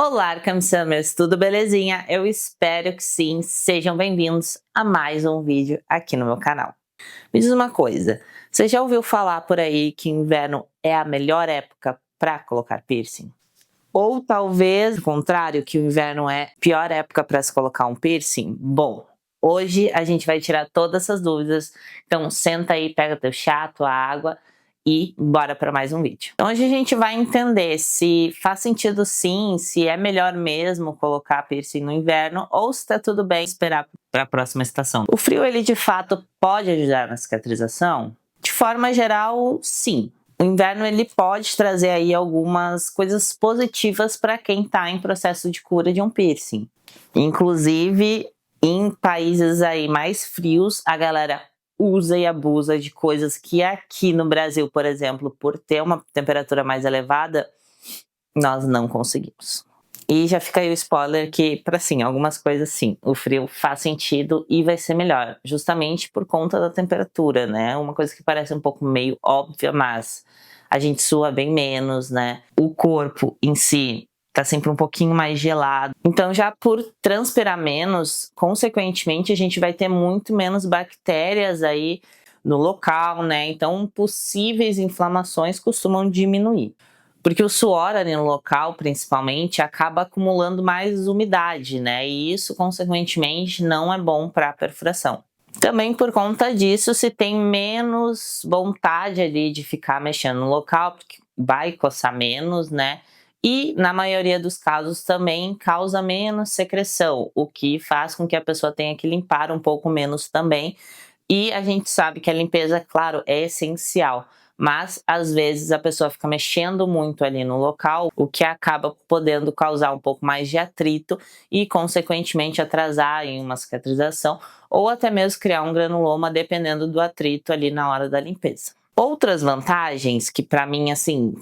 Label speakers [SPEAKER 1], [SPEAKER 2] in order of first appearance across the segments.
[SPEAKER 1] Olá, Camisamers, tudo belezinha? Eu espero que sim, sejam bem-vindos a mais um vídeo aqui no meu canal. Me diz uma coisa, você já ouviu falar por aí que inverno é a melhor época para colocar piercing? Ou talvez, o contrário, que o inverno é a pior época para se colocar um piercing? Bom, hoje a gente vai tirar todas essas dúvidas, então senta aí, pega teu chá, tua água e bora para mais um vídeo. Então hoje a gente vai entender se faz sentido sim, se é melhor mesmo colocar piercing no inverno ou se tá tudo bem esperar para a próxima estação. O frio, ele de fato pode ajudar na cicatrização? De forma geral, sim. O inverno ele pode trazer aí algumas coisas positivas para quem está em processo de cura de um piercing. Inclusive, em países aí mais frios, a galera usa e abusa de coisas que aqui no Brasil, por exemplo, por ter uma temperatura mais elevada, nós não conseguimos. E já fica aí o spoiler que, para sim, algumas coisas sim, o frio faz sentido e vai ser melhor, justamente por conta da temperatura, né? Uma coisa que parece um pouco meio óbvia, mas a gente sua bem menos, né? O corpo em si tá sempre um pouquinho mais gelado. Então, já por transpirar menos, consequentemente, a gente vai ter muito menos bactérias aí no local, né? Então, possíveis inflamações costumam diminuir. Porque o suor ali no local, principalmente, acaba acumulando mais umidade, né? E isso, consequentemente, não é bom para a perfuração. Também por conta disso, se tem menos vontade ali de ficar mexendo no local, porque vai coçar menos, né? E, na maioria dos casos, também causa menos secreção, o que faz com que a pessoa tenha que limpar um pouco menos também. E a gente sabe que a limpeza, claro, é essencial, mas às vezes a pessoa fica mexendo muito ali no local, o que acaba podendo causar um pouco mais de atrito e, consequentemente, atrasar em uma cicatrização ou até mesmo criar um granuloma, dependendo do atrito ali na hora da limpeza. Outras vantagens que, para mim, assim,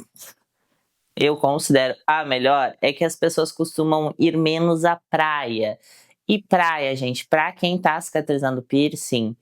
[SPEAKER 1] eu considero a melhor, é que as pessoas costumam ir menos à praia. E praia, gente, para quem tá cicatrizando piercing,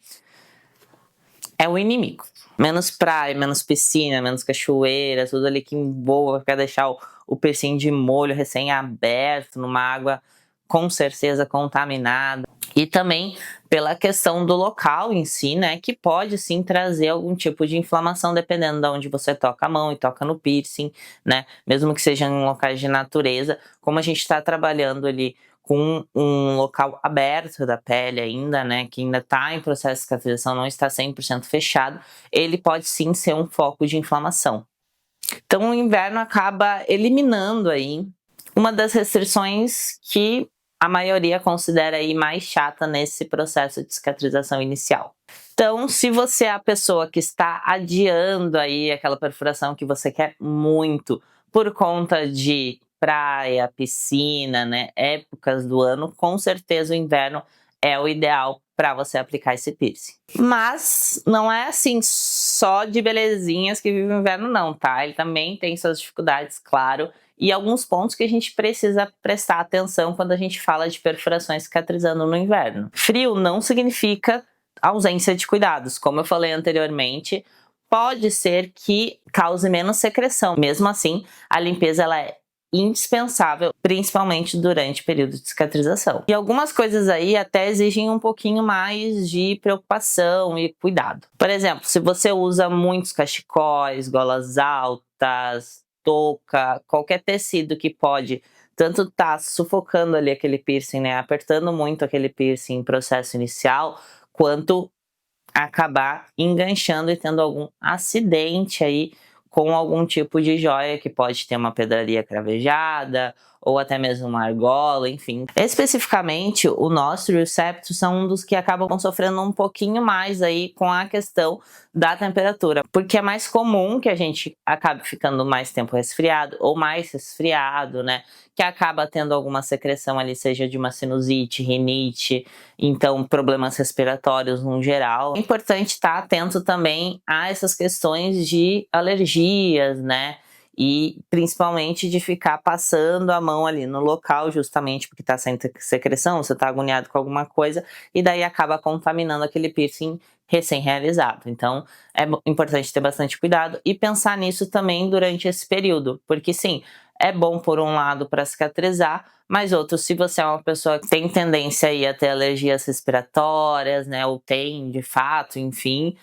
[SPEAKER 1] é o inimigo. Menos praia, menos piscina, menos cachoeira, tudo ali que envolva para deixar o piercing de molho recém-aberto, numa água com certeza contaminada. E também pela questão do local em si, né, que pode sim trazer algum tipo de inflamação dependendo de onde você toca a mão e toca no piercing, né, mesmo que seja em locais de natureza, como a gente está trabalhando ali com um local aberto da pele ainda, né, que ainda está em processo de cicatrização, não está 100% fechado, ele pode sim ser um foco de inflamação. Então o inverno acaba eliminando aí uma das restrições que a maioria considera aí mais chata nesse processo de cicatrização inicial. Então, se você é a pessoa que está adiando aí aquela perfuração que você quer muito por conta de praia, piscina, né, épocas do ano, com certeza o inverno é o ideal para você aplicar esse piercing. Mas não é assim só de belezinhas que vive o inverno não, tá? Ele também tem suas dificuldades, claro, e alguns pontos que a gente precisa prestar atenção quando a gente fala de perfurações cicatrizando no inverno. Frio não significa ausência de cuidados, como eu falei anteriormente, pode ser que cause menos secreção. Mesmo assim, a limpeza ela é indispensável, principalmente durante o período de cicatrização. E algumas coisas aí até exigem um pouquinho mais de preocupação e cuidado. Por exemplo, se você usa muitos cachecóis, golas altas, touca, qualquer tecido que pode tanto tá sufocando ali aquele piercing, né, apertando muito aquele piercing em processo inicial, quanto acabar enganchando e tendo algum acidente aí com algum tipo de joia que pode ter uma pedraria cravejada ou até mesmo uma argola, enfim. Especificamente, o nosso e o septo são um dos que acabam sofrendo um pouquinho mais aí com a questão da temperatura, porque é mais comum que a gente acabe ficando mais tempo resfriado ou mais resfriado, né, que acaba tendo alguma secreção ali, seja de uma sinusite, rinite, então problemas respiratórios no geral. É importante estar atento também a essas questões de alergias, né? E principalmente de ficar passando a mão ali no local, justamente porque está sem secreção, você está agoniado com alguma coisa, e daí acaba contaminando aquele piercing recém-realizado. Então é importante ter bastante cuidado e pensar nisso também durante esse período, porque sim, é bom por um lado para cicatrizar, mas outro, se você é uma pessoa que tem tendência aí a ter alergias respiratórias, né, ou tem de fato, enfim,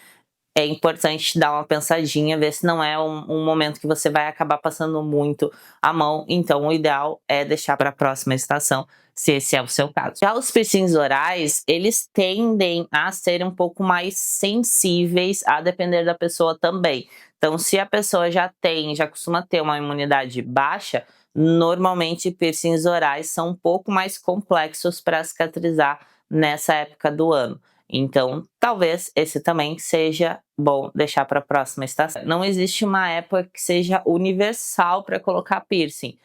[SPEAKER 1] é importante dar uma pensadinha, ver se não é um momento que você vai acabar passando muito a mão. Então, o ideal é deixar para a próxima estação, se esse é o seu caso. Já os piercings orais, eles tendem a ser um pouco mais sensíveis, a depender da pessoa também. Então, se a pessoa já costuma ter uma imunidade baixa, normalmente piercings orais são um pouco mais complexos para cicatrizar nessa época do ano. Então, talvez esse também seja bom deixar para a próxima estação. Não existe uma época que seja universal para colocar piercing.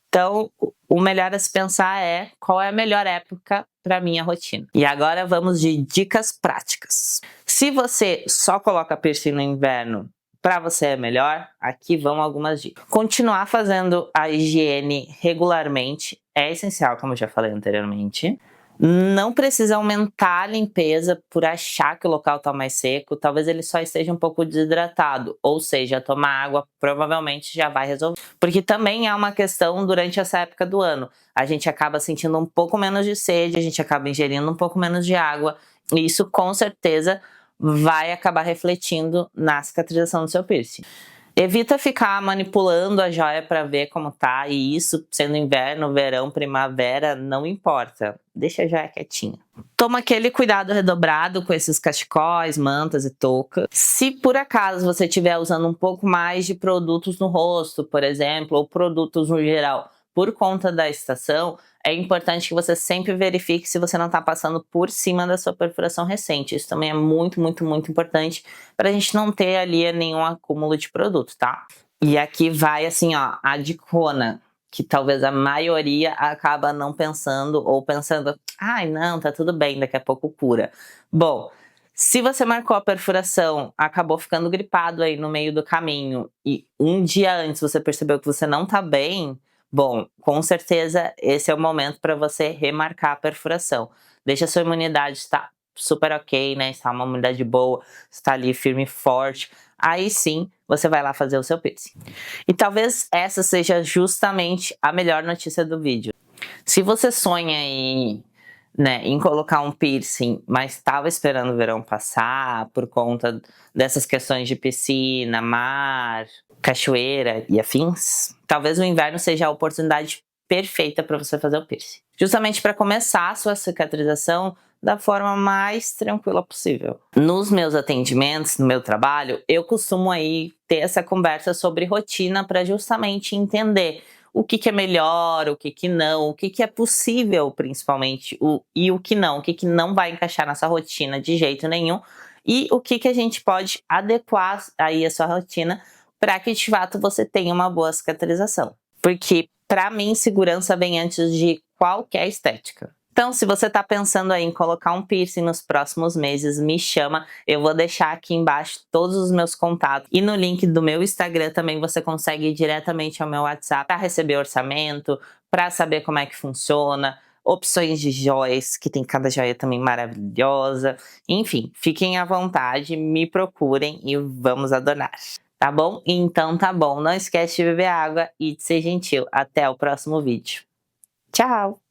[SPEAKER 1] Então, o melhor a se pensar é qual é a melhor época para minha rotina. E agora vamos de dicas práticas. Se você só coloca piercing no inverno, para você é melhor, aqui vão algumas dicas. Continuar fazendo a higiene regularmente é essencial, como eu já falei anteriormente. Não precisa aumentar a limpeza por achar que o local está mais seco, talvez ele só esteja um pouco desidratado, ou seja, tomar água provavelmente já vai resolver. Porque também é uma questão durante essa época do ano, a gente acaba sentindo um pouco menos de sede, a gente acaba ingerindo um pouco menos de água, e isso com certeza vai acabar refletindo na cicatrização do seu piercing. Evita ficar manipulando a joia para ver como tá, e isso sendo inverno, verão, primavera, não importa. Deixa a joia quietinha. Toma aquele cuidado redobrado com esses cachecóis, mantas e touca. Se por acaso você estiver usando um pouco mais de produtos no rosto, por exemplo, ou produtos no geral, por conta da estação, é importante que você sempre verifique se você não está passando por cima da sua perfuração recente. Isso também é muito, muito, muito importante para a gente não ter ali nenhum acúmulo de produto, tá? E aqui vai assim, ó, a dicona, que talvez a maioria acaba não pensando ou pensando, ai não, tá tudo bem, daqui a pouco cura. Bom, se você marcou a perfuração, acabou ficando gripado aí no meio do caminho e um dia antes você percebeu que você não tá bem, bom, com certeza esse é o momento para você remarcar a perfuração. Deixa a sua imunidade estar super ok, né? Está uma imunidade boa, está ali firme e forte. Aí sim, você vai lá fazer o seu piercing. E talvez essa seja justamente a melhor notícia do vídeo. Se você sonha em colocar um piercing, mas estava esperando o verão passar por conta dessas questões de piscina, mar, cachoeira e afins, talvez o inverno seja a oportunidade perfeita para você fazer o piercing. Justamente para começar a sua cicatrização da forma mais tranquila possível. Nos meus atendimentos, no meu trabalho, eu costumo aí ter essa conversa sobre rotina para justamente entender o que é melhor, o que não, o que é possível, principalmente, e o que não vai encaixar nessa rotina de jeito nenhum, e o que a gente pode adequar aí a sua rotina para que de fato você tenha uma boa cicatrização. Porque, para mim, segurança vem antes de qualquer estética. Então, se você está pensando aí em colocar um piercing nos próximos meses, me chama. Eu vou deixar aqui embaixo todos os meus contatos. E no link do meu Instagram também você consegue ir diretamente ao meu WhatsApp para receber orçamento, para saber como é que funciona, opções de joias, que tem cada joia também maravilhosa. Enfim, fiquem à vontade, me procurem e vamos adorar. Tá bom? Então tá bom. Não esquece de beber água e de ser gentil. Até o próximo vídeo. Tchau!